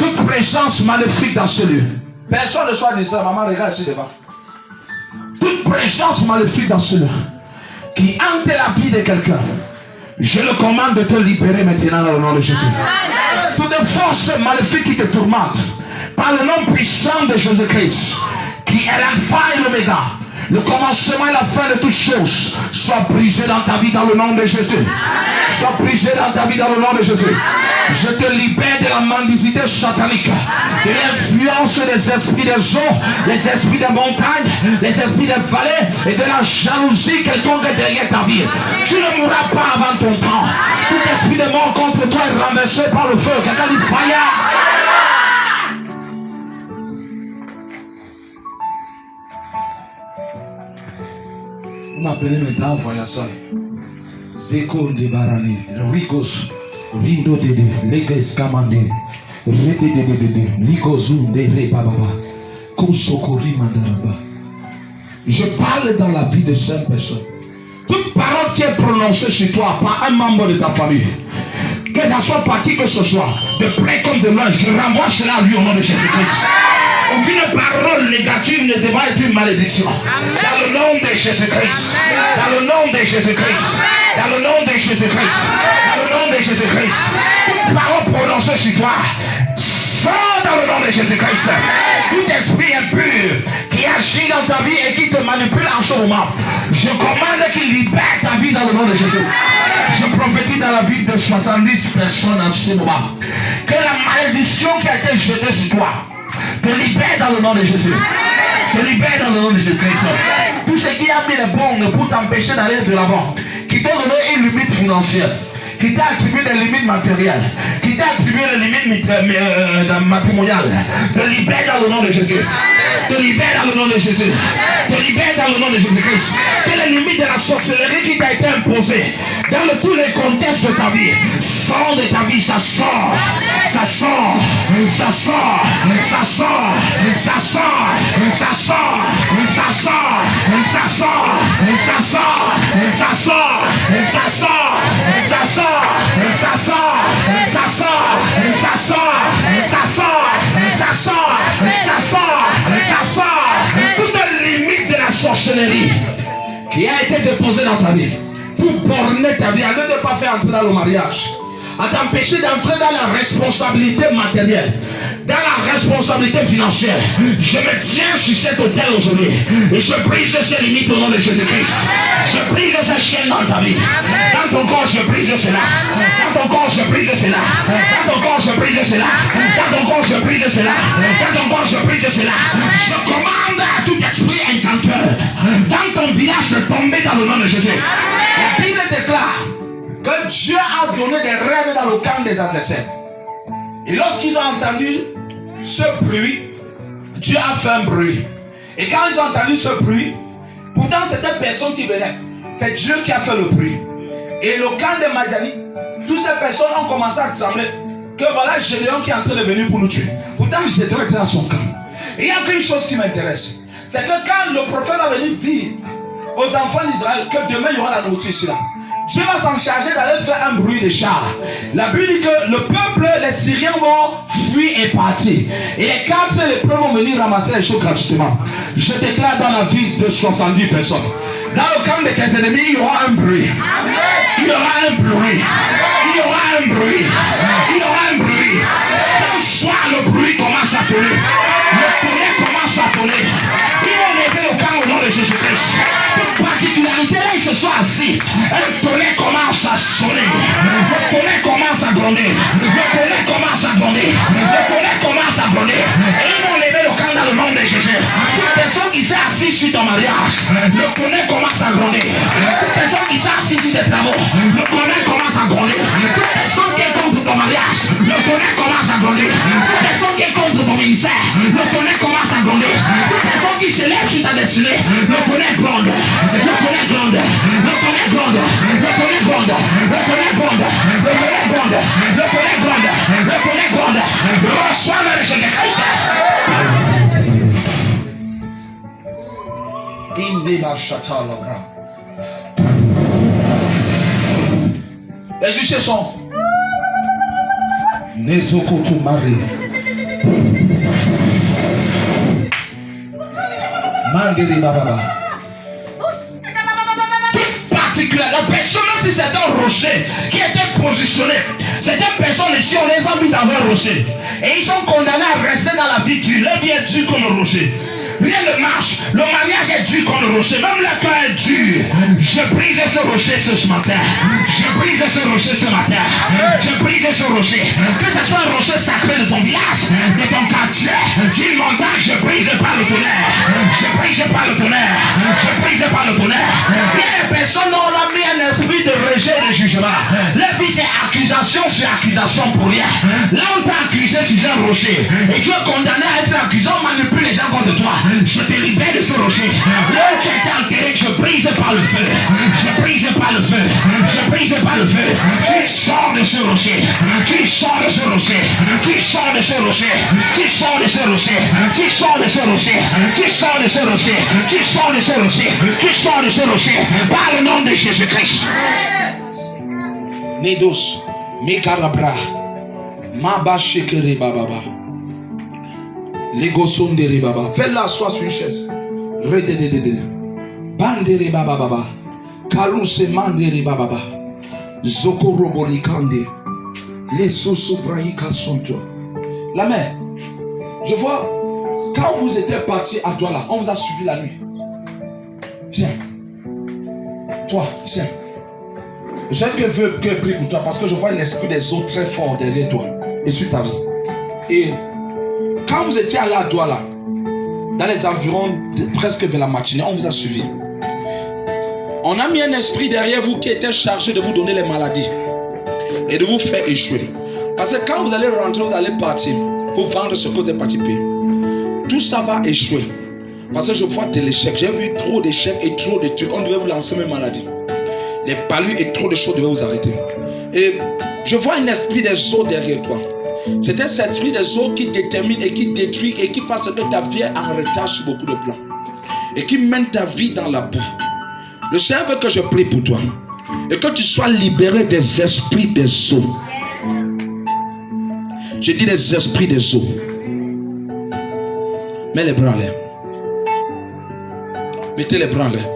toute présence maléfique dans ce lieu. Personne ne soit dit ça, maman regarde ici devant. Toute présence maléfique dans ce lieu qui hante la vie de quelqu'un, je le commande de te libérer maintenant dans le nom de Jésus. Toute force maléfique qui te tourmente, par le nom puissant de Jésus-Christ, qui est l'alpha et l'oméga, le commencement et la fin de toutes choses, soit brisé dans ta vie dans le nom de Jésus. Soit brisé dans ta vie dans le nom de Jésus. Je te libère de la mendicité satanique, de l'influence des esprits des eaux, les esprits des montagnes, les esprits des vallées et de la jalousie quelconque derrière ta vie. Tu ne mourras pas avant ton temps. Tout esprit de mort contre toi est renversé par le feu. Quelqu'un dit fire. Vous m'appelez maintenant, voyons ça. Zeko de Barani, Rikos, Rindo de Leges Kamande, Rede de Likozu de Rebaba, Kosokori Mandaraba. Je parle dans la vie de cette personne. Toute parole qui est prononcée sur toi par un membre de ta famille, que ce soit par qui que ce soit, de près comme de loin, je renvoie cela à lui au nom de Jésus-Christ. Aucune parole négative ne devra être une malédiction. Dans le nom de Jésus-Christ. Dans le nom de Jésus-Christ. Dans le nom de Jésus-Christ. Dans le nom de Jésus-Christ. Toute parole prononcée sur toi, sors dans le nom de Jésus-Christ. Tout esprit impur qui agit dans ta vie et qui te manipule en ce moment, je commande qu'il libère ta vie dans le nom de Jésus. Je prophétise dans la vie de 70 personnes en ce moment que la malédiction qui a été jetée sur toi te libère dans le nom de Jésus. Te libère dans le nom de Jésus-Christ. Tout ce qui a mis les bornes pour t'empêcher d'aller de l'avant, qui t'a donné une limite financière, qui t'a attribué des limites matérielles, qui t'a attribué des limites matrimoniales, te libère dans le nom de Jésus. Te libère dans le nom de Jésus. Te libère dans le nom de Jésus-Christ. Que les limites de la sorcellerie qui t'a été imposée dans tous les contextes de ta vie, sort de ta vie, ça sort, ça sort, ça sort, ça sort, ça sort, ça sort, ça sort, ça sort, ça sort, ça sort, ça sort, ça sort, ça sort, ça sort, ça sort, ça sort, ça sort, ça sort, ça sort. Toute limite de la sorcellerie qui a été déposée dans ta vie pour borner ta vie, à ne pas faire entrer dans le mariage, à t'empêcher d'entrer dans la responsabilité matérielle, dans la responsabilité financière. Je me tiens sur cet autel aujourd'hui et je brise ces limites au nom de Jésus-Christ. Je brise ces chaînes dans ta vie. Dans ton corps, je brise cela. Dans ton corps, je brise cela. Dans ton corps, je brise cela. Dans ton corps, je brise cela. Dans ton corps, je brise cela. Je commande à tout esprit incanteur dans ton village de tomber dans le nom de Jésus. La Bible déclare que Dieu a donné des rêves dans le camp des adversaires. Et lorsqu'ils ont entendu ce bruit, Dieu a fait un bruit. Et quand ils ont entendu ce bruit, pourtant c'était personne qui venait. C'est Dieu qui a fait le bruit. Et le camp de Madiani, toutes ces personnes ont commencé à trembler. Que voilà Gédéon qui est en train de venir pour nous tuer. Pourtant Gédéon était dans son camp. Et il y a qu'une chose qui m'intéresse. C'est que quand le prophète va venir dire aux enfants d'Israël que demain il y aura la nourriture ici là, Dieu va s'en charger d'aller faire un bruit de char. La Bible dit que le peuple, les Syriens vont fuir et partir. Et les 4 lépreux vont venir ramasser les choses gratuitement. Je déclare dans la vie de 70 personnes. Dans le camp de tes ennemis, il y aura un bruit. Il y aura un bruit. Il y aura un bruit. Il y aura un bruit. Ce soir, le bruit commence à tourner. Le tonnerre commence à tourner. Ils vont lever le camp au nom de Jésus-Christ. Toute particularité, là, ils se sont assis. Un tonnerre commence à sonner. Le tonnerre commence à gronder. Le tonnerre commence à gronder. Le tonnerre commence à gronder. Et ils vont lever le camp dans le nom de Jésus. Toute personne qui s'est assise sur ton mariage, le tonnerre commence à gronder. Toute personne qui s'est assise sur tes travaux, le tonnerre commence à gronder. Toute personne qui est contre ton mariage, le tonnerre commence à gronder. Toute personne qui est contre ton ministère, le tonnerre commence à gronder. Toute personne qui se lève sur ta destinée, le tonnerre gronde. Le tonnerre gronde. Le tonnerre gronde. Le tonnerre gronde. Le tonnerre gronde. Le tonnerre gronde. Le tonnerre gronde. Le tonnerre gronde. Reçois le Jésus-Christ. Les huissiers sont Nezokoto Marie. Mandiri Baba. Particulier, la personne, même si c'est un rocher qui était positionné, certaines personnes ici, on les a mis dans un rocher et ils sont condamnés à rester dans la vie dure. Leur vie est dure comme le rocher. Rien ne marche. Le mariage est dur comme le rocher. Même le cœur est dur. Je brise ce rocher ce matin. Je brise ce rocher ce matin. Je brise ce rocher. Que ce soit un rocher sacré de ton village, de ton quartier, d'une montagne, je brise par le tonnerre. Je brise par le tonnerre. Je brise par le tonnerre. Il y a des personnes dont on a mis un esprit de rejet et de jugement. La vie c'est accusation sur accusation pour rien. Là on t'a accusé sur un rocher et tu es condamné à être accusé, on manipule les gens contre toi. Je te libère de ce rocher. Là où tu étais enterré, je brise par le feu. Je brise par le feu. Je brise par le feu. Tu sors de ce rocher. Tu sors de ce rocher. Tu sors de ce rocher. Tu sors de ce rocher. Tu sors de ce rocher. Tu sors de ce rocher. Tu sors de ce rocher. Tu sors de ce rocher. Par le nom de Jésus-Christ. Nedos, Mekarabra, Maba Shekere Baba. Legosondere Baba. Fais-la asseoir sur une chaise. Redededede. Bandere Baba Baba. Kaluse Mandere Baba. Zokorobolikande. Les Sosobraïka Sonto. La mère, je vois, quand vous étiez parti à Douala, on vous a suivi la nuit. Viens. Toi, viens. Je veux que prie pour toi parce que je vois un esprit des eaux très fort derrière toi et sur ta vie. Et quand vous étiez allé à Douala, dans les environs presque vers la matinée, on vous a suivi. On a mis un esprit derrière vous qui était chargé de vous donner les maladies et de vous faire échouer. Parce que quand vous allez rentrer, vous allez partir pour vendre ce que vous êtes parti payer. Tout ça va échouer. Parce que je vois de l'échec. J'ai vu trop d'échecs et trop de trucs. On devait vous lancer mes maladies. Les palus et trop de choses devaient vous arrêter. Et je vois un esprit des eaux derrière toi. C'est un esprit des eaux qui détermine et qui détruit et qui fasse que ta vie est en retard sur beaucoup de plans. Et qui mène ta vie dans la boue. Le Seigneur veut que je prie pour toi. Et que tu sois libéré des esprits des eaux. Je dis des esprits des eaux. Mets les bras en l'air. Mettez les bras en l'air.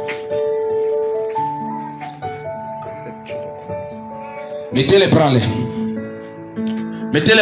Mettez les bras en l'air. Mettez les